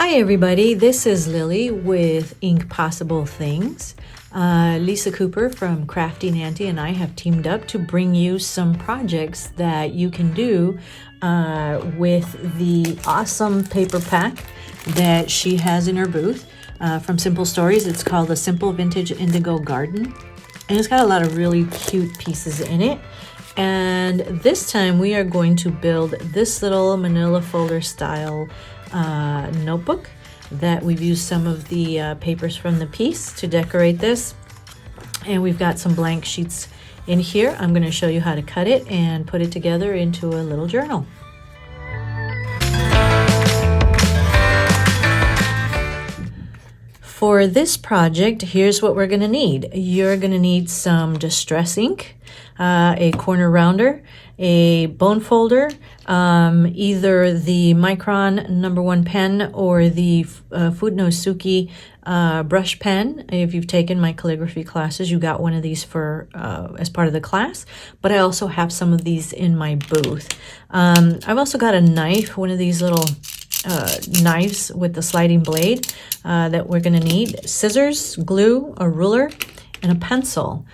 Hi everybody, this is Lily with Ink Possible Things. Lisa Cooper from Crafting Auntie and I have teamed up to bring you some projects that you can do with the awesome paper pack that she has in her booth from Simple Stories. It's called the Simple Vintage Indigo Garden, and it's got a lot of really cute pieces in it. And this time we are going to build this little manila folder style notebook that we've used some of the papers from the piece to decorate this, and we've got some blank sheets in here. I'm going to show you how to cut it and put it together into a little journal. For this project, here's what we're going to need. You're going to need some distress ink, a corner rounder, a bone folder, either the Micron #1 pen or the Funo Suki brush pen. If you've taken my calligraphy classes, you got one of these for as part of the class, but I also have some of these in my booth. I've also got a knife, one of these little knives with the sliding blade that we're going to need, scissors, glue, a ruler, and a pencil.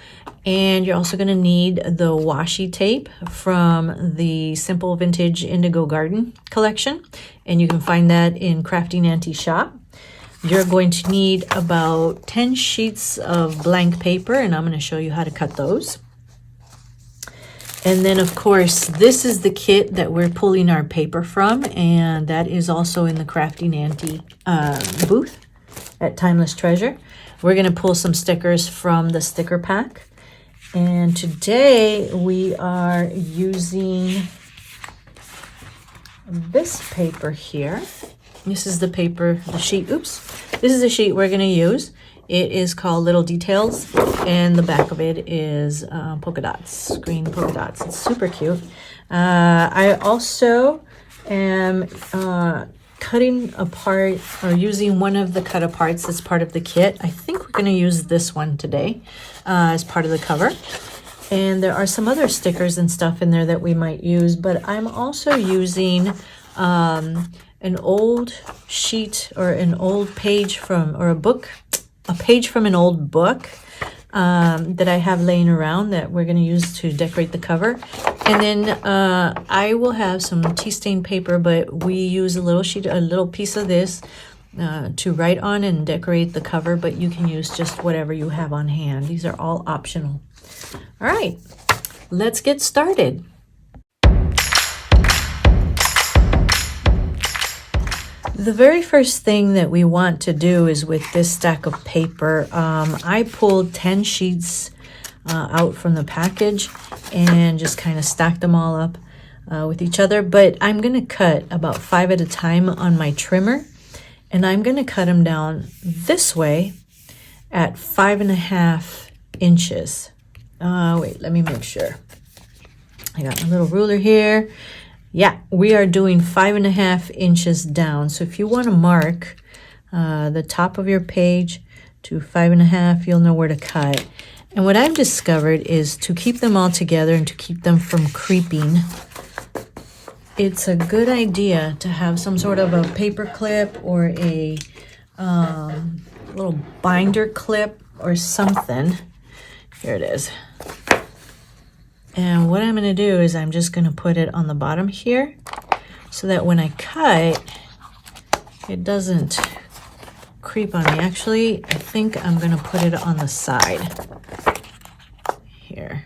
And you're also going to need the washi tape from the Simple Vintage Indigo Garden collection, and you can find that in Crafting Auntie shop. You're going to need about 10 sheets of blank paper, and I'm going to show you how to cut those. And then, of course, this is the kit that we're pulling our paper from, and that is also in the Crafting Auntie booth at Timeless Treasure. We're going to pull some stickers from the sticker pack. And today we are using this paper here. This is the paper, the sheet, This is the sheet we're going to use. It is called Little Details, and the back of it is polka dots, green polka dots. It's super cute. I also am cutting apart or using one of the cut aparts that's part of the kit. I think we're going to use this one today as part of the cover. And there are some other stickers and stuff in there that we might use, but I'm also using an old sheet or an old page from, or a page from an old book that I have laying around that we're going to use to decorate the cover. And then I will have some tea stain paper, but we use a little piece of this to write on and decorate the cover, but you can use just whatever you have on hand. These are all optional. All right, let's get started. The very first thing that we want to do is with this stack of paper, I pulled 10 sheets out from the package and just kind of stacked them all up with each other. But I'm going to cut about 5 at a time on my trimmer, and I'm going to cut them down this way at 5.5 inches. Wait, let me make sure. I got my little ruler here. Yeah, we are doing 5.5 inches down. So if you want to mark the top of your page to 5.5, you'll know where to cut. And what I've discovered is to keep them all together and to keep them from creeping, it's a good idea to have some sort of a paper clip or a little binder clip or something. Here it is. And what I'm going to do is I'm just going to put it on the bottom here so that when I cut, it doesn't creep on me. Actually, I think I'm going to put it on the side here,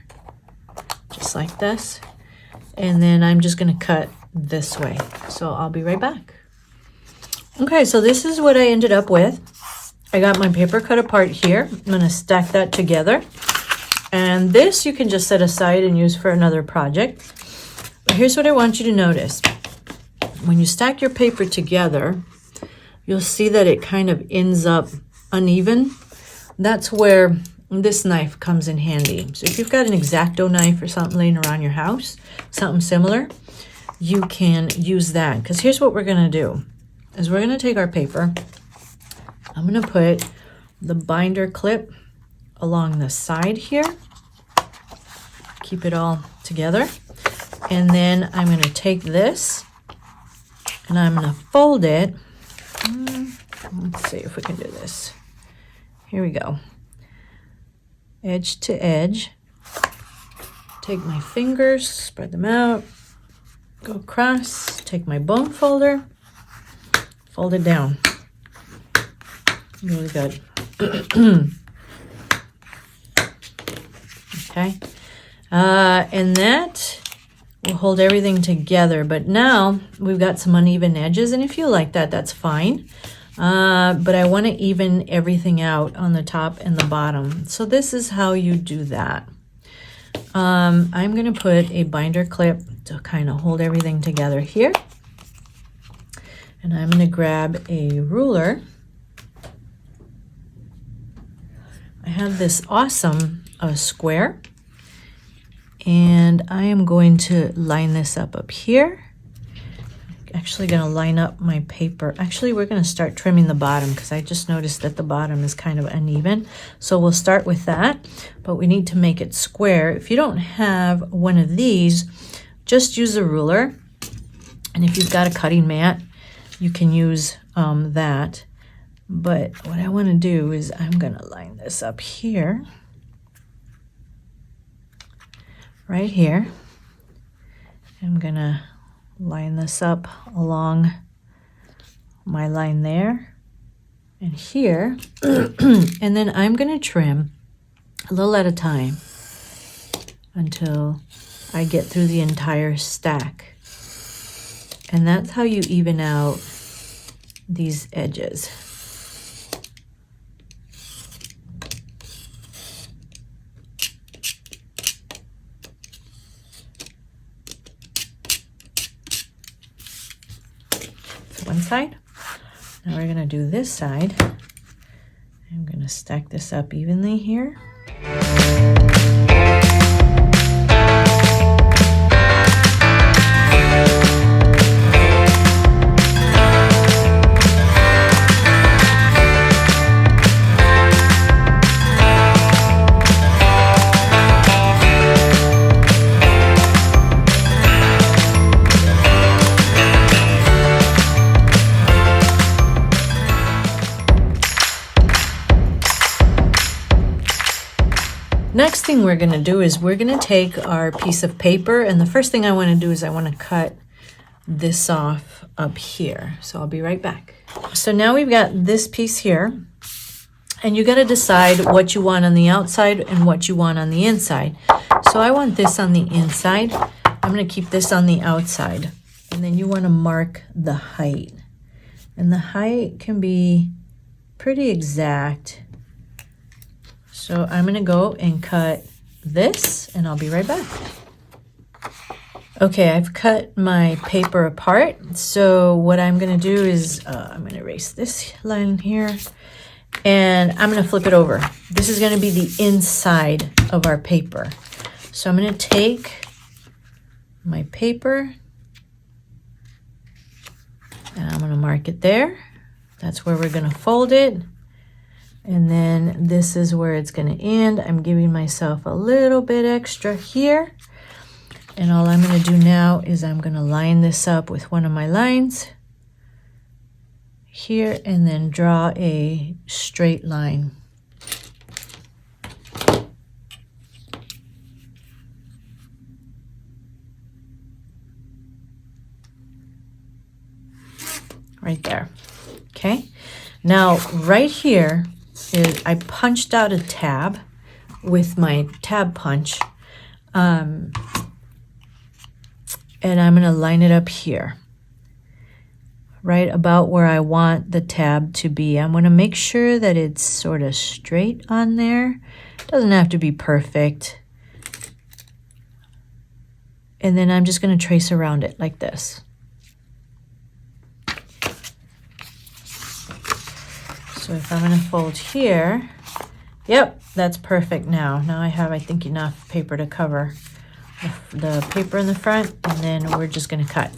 just like this. And then I'm just going to cut this way. So I'll be right back. Okay, so this is what I ended up with. I got my paper cut apart here. I'm going to stack that together. And this you can just set aside and use for another project. But here's what I want you to notice. When you stack your paper together, you'll see that it kind of ends up uneven. That's where this knife comes in handy. So if you've got an X-Acto knife or something laying around your house, something similar, you can use that. Because here's what we're going to do. Is we're going to take our paper. I'm going to put the binder clip along the side here. Keep it all together. And then I'm going to take this and I'm going to fold it Let's see if we can do this. Here we go. Edge to edge. Take my fingers, spread them out, go across, take my bone folder, fold it down. Really good. Okay. And that will hold everything together. But now we've got some uneven edges, and if you like that, that's fine. But I want to even everything out on the top and the bottom. So this is how you do that. I'm going to put a binder clip to kind of hold everything together here. And I'm going to grab a ruler. I have this awesome square, and I am going to line this up here. Actually going to line up my paper. Actually, we're going to start trimming the bottom because I just noticed that the bottom is kind of uneven. So we'll start with that, but we need to make it square. If you don't have one of these, just use a ruler. And if you've got a cutting mat, you can use that. But what I want to do is I'm going to line this up here, right here. I'm going to line this up along my line there and here. And then I'm going to trim a little at a time until I get through the entire stack. And that's how you even out these edges. One side. Now we're going to do this side. I'm going to stack this up evenly here. Next thing we're going to do is we're going to take our piece of paper, and the first thing I want to do is I want to cut this off up here. So I'll be right back. So now we've got this piece here, and you got to decide what you want on the outside and what you want on the inside. So I want this on the inside. I'm going to keep this on the outside, and then you want to mark the height. And the height can be pretty exact. So I'm going to go and cut this, and I'll be right back. Okay, I've cut my paper apart. So what I'm going to do is I'm going to erase this line here, and I'm going to flip it over. This is going to be the inside of our paper. So I'm going to take my paper, and I'm going to mark it there. That's where we're going to fold it. And then this is where it's going to end. I'm giving myself a little bit extra here. And all I'm going to do now is I'm going to line this up with one of my lines here and then draw a straight line. Right there. Okay. Now, right here, I punched out a tab with my tab punch, and I'm going to line it up here, right about where I want the tab to be. I'm going to make sure that it's sort of straight on there. It doesn't have to be perfect. And then I'm just going to trace around it like this. So if I'm going to fold here, yep, that's perfect now. Now I have, I think, enough paper to cover the paper in the front, and then we're just going to cut.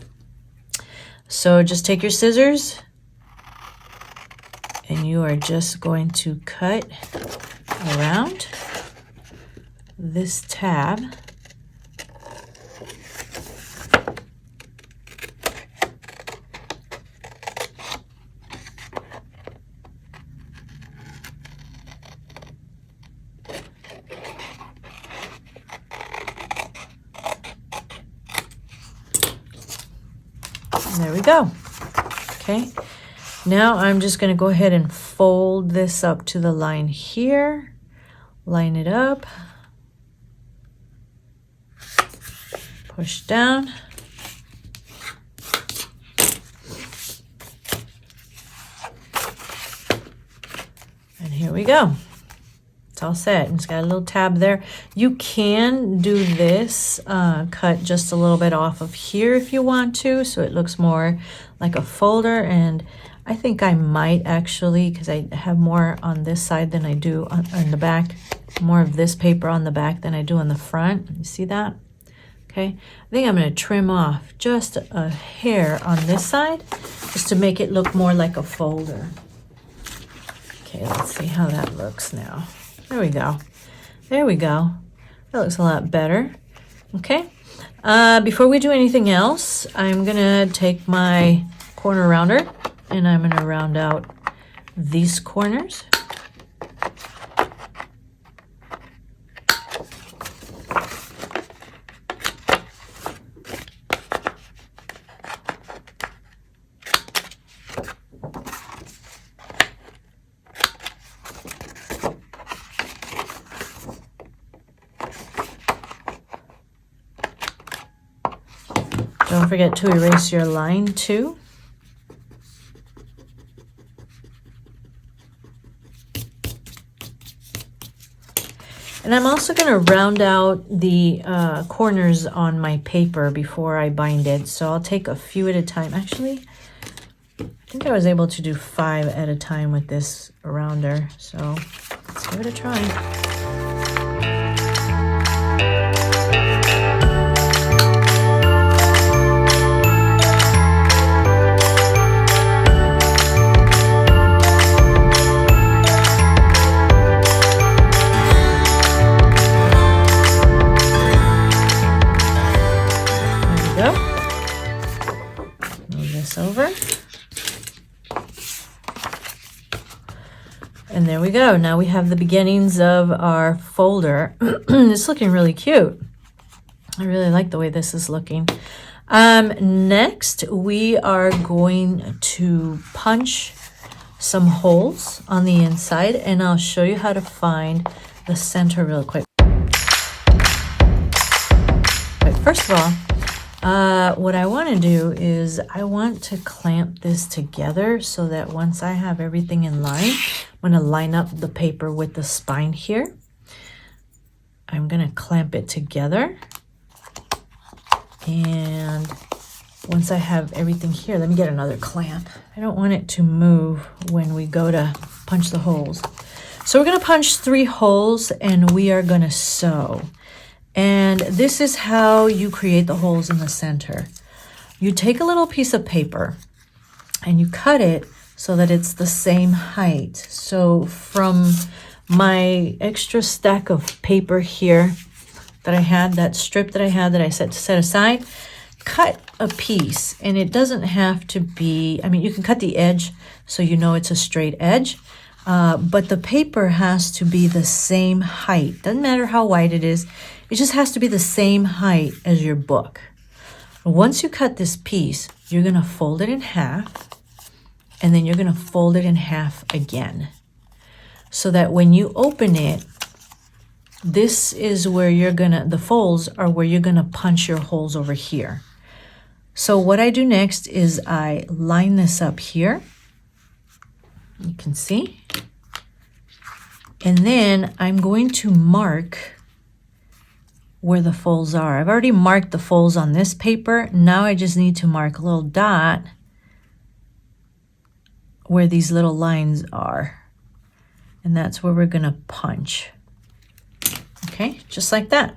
So just take your scissors, and you are just going to cut around this tab. There we go. Okay. Now I'm just going to go ahead and fold this up to the line here. Line it up. Push down. And here we go. It's all set. And it's got a little tab there. You can do this, cut just a little bit off of here if you want to, so it looks more like a folder. And I think I might actually, because I have more on this side than I do on the back, more of this paper on the back than I do on the front. You see that? Okay. I think I'm going to trim off just a hair on this side just to make it look more like a folder. Okay, let's see how that looks now. There we go. There we go. That looks a lot better. Okay. Before we do anything else, I'm going to take my corner rounder and I'm going to round out these corners. Don't forget to erase your line too. And I'm also going to round out the corners on my paper before I bind it. So I'll take a few at a time. Actually, I think I was able to do 5 at a time with this rounder. So let's give it a try. Over. And there we go. Now we have the beginnings of our folder. It's looking really cute. I really like the way this is looking. Next, we are going to punch some holes on the inside, and I'll show you how to find the center real quick. First of all, what I want to do is I want to clamp this together so that once I have everything in line, I'm going to line up the paper with the spine here. I'm going to clamp it together. And once I have everything here, let me get another clamp. I don't want it to move when we go to punch the holes. So we're going to punch 3 holes and we are going to sew. And this is how you create the holes in the center. You take a little piece of paper and you cut it so that it's the same height. So from my extra stack of paper here that I had, that strip that I had that I set aside, cut a piece. And it doesn't have to be, I mean, you can cut the edge so you know it's a straight edge. But the paper has to be the same height. Doesn't matter how wide it is. It just has to be the same height as your book. Once you cut this piece, you're going to fold it in half, and then you're going to fold it in half again. So that when you open it, this is where you're going to, the folds are where you're going to punch your holes over here. So what I do next is I line this up here. You can see. And then I'm going to mark where the folds are. I've already marked the folds on this paper. Now I just need to mark a little dot where these little lines are. And that's where we're going to punch. Okay, just like that.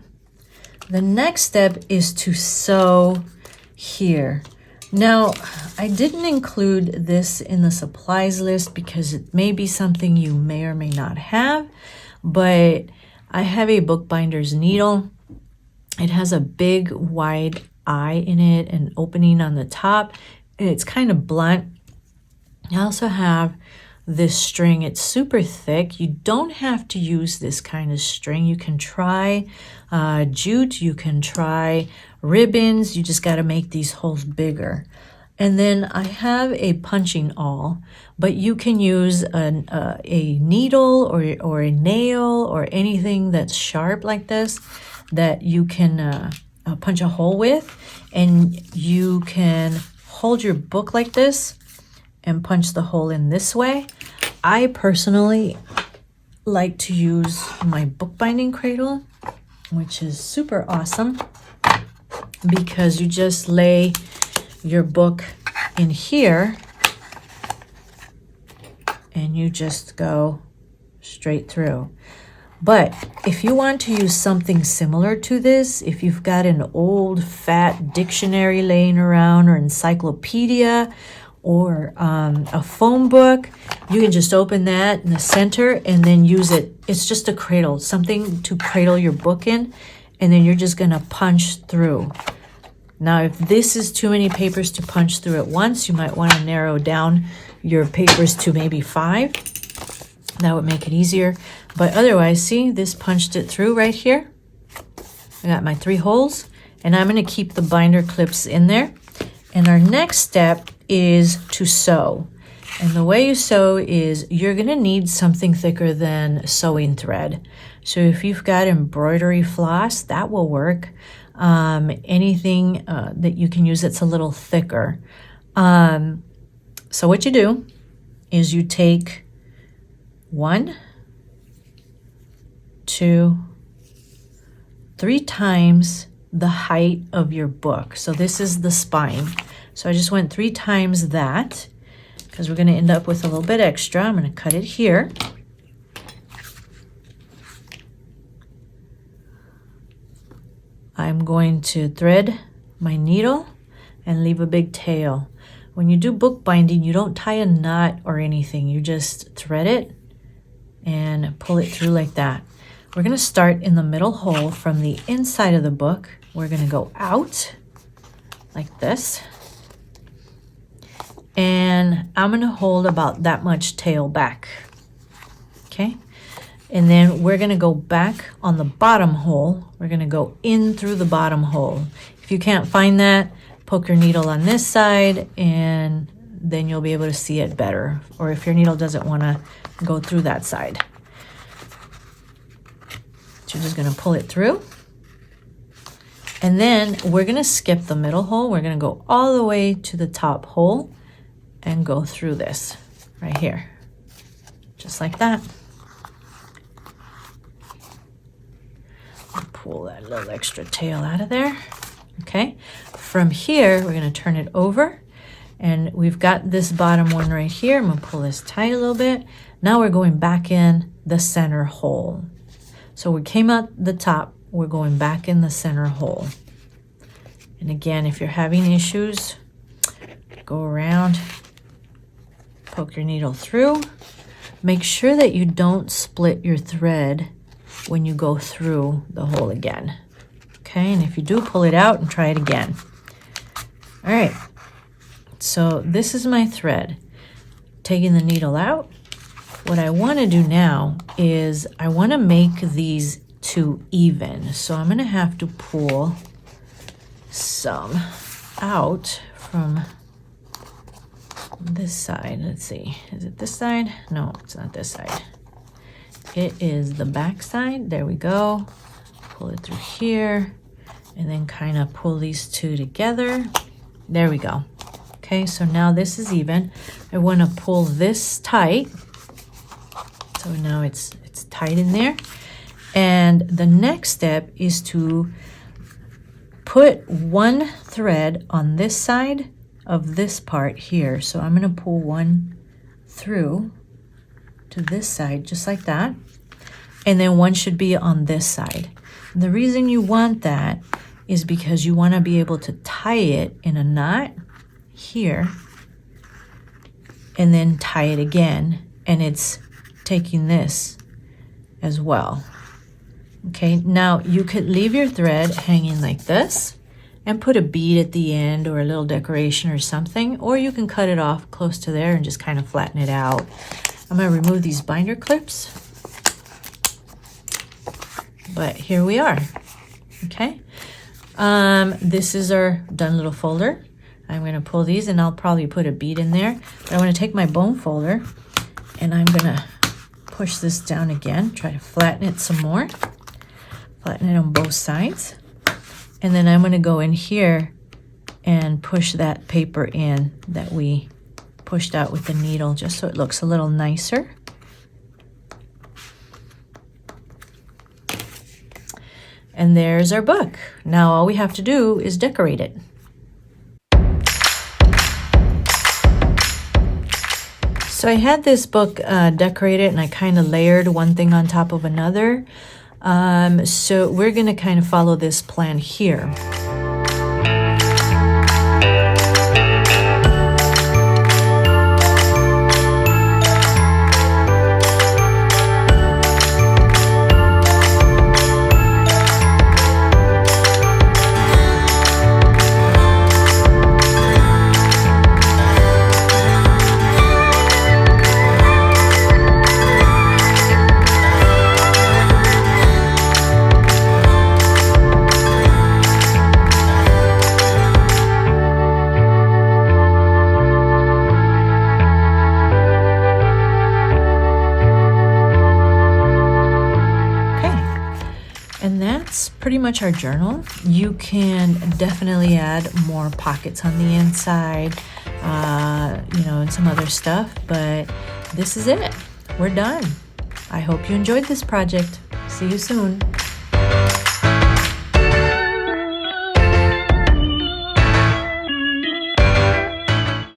The next step is to sew here. Now, I didn't include this in the supplies list because it may be something you may or may not have, but I have a bookbinder's needle. It has a big wide eye in it, an opening on the top, and it's kind of blunt. I also have this string. It's super thick. You don't have to use this kind of string. You can try jute, you can try ribbons. You just got to make these holes bigger. And then I have a punching awl, but you can use a needle or a nail or anything that's sharp like this that you can punch a hole with, and you can hold your book like this and punch the hole in this way. I personally like to use my bookbinding cradle, which is super awesome because you just lay your book in here and you just go straight through. But if you want to use something similar to this, if you've got an old fat dictionary laying around or encyclopedia or a phone book, you can just open that in the center and then use it. It's just a cradle, something to cradle your book in, and then you're just gonna punch through. Now, if this is too many papers to punch through at once, you might want to narrow down your papers to maybe 5. That would make it easier. But otherwise, see, this punched it through right here. I got my 3 holes, and I'm going to keep the binder clips in there. And our next step is to sew. And the way you sew is you're going to need something thicker than sewing thread. So if you've got embroidery floss, that will work. Anything that you can use that's a little thicker. So what you do is you take 1, 2, 3 times the height of your book. So this is the spine. So I just went 3 times that because we're going to end up with a little bit extra. I'm going to cut it here. I'm going to thread my needle and leave a big tail. When you do bookbinding, you don't tie a knot or anything. You just thread it and pull it through like that. We're going to start in the middle hole from the inside of the book. We're going to go out like this. And I'm going to hold about that much tail back. Okay? And then we're going to go back on the bottom hole. We're going to go in through the bottom hole. If you can't find that, poke your needle on this side and then you'll be able to see it better. Or if your needle doesn't want to go through that side. So you're just going to pull it through. And then we're going to skip the middle hole. We're going to go all the way to the top hole and go through this right here. Just like that. Pull that little extra tail out of there. Okay, from here we're going to turn it over, and we've got this bottom one right here. I'm going to pull this tight a little bit. Now we're going back in the center hole. So we came out the top, we're going back in the center hole. And again, if you're having issues, go around, poke your needle through. Make sure that you don't split your thread when you go through the hole again. Okay, and if you do, pull it out and try it again. All right, so this is my thread. Taking the needle out. What I want to do now is I want to make these 2 even. So I'm going to have to pull some out from this side. Let's see, is it this side? No, it's not this side. It is the back side. There we go. Pull it through here and then kind of pull these 2 together. There we go. Okay, so now this is even. I want to pull this tight. So now it's tight in there. And the next step is to put 1 thread on this side of this part here. So I'm going to pull 1 through to this side just like that, and then 1 should be on this side. And the reason you want that is because you want to be able to tie it in a knot here and then tie it again, and it's taking this as well. Okay, now you could leave your thread hanging like this and put a bead at the end or a little decoration or something, or you can cut it off close to there and just kind of flatten it out. I'm going to remove these binder clips, but here we are. Okay, this is our done little folder. I'm going to pull these, and I'll probably put a bead in there. But I'm going to take my bone folder, and I'm going to push this down again, try to flatten it some more. Flatten it on both sides. And then I'm going to go in here and push that paper in that we pushed out with the needle, just so it looks a little nicer. And there's our book. Now all we have to do is decorate it. So I had this book decorated, and I kind of layered one thing on top of another. So we're going to kind of follow this plan here. And that's pretty much our journal. You can definitely add more pockets on the inside, and some other stuff, but this is it. We're done. I hope you enjoyed this project. See you soon.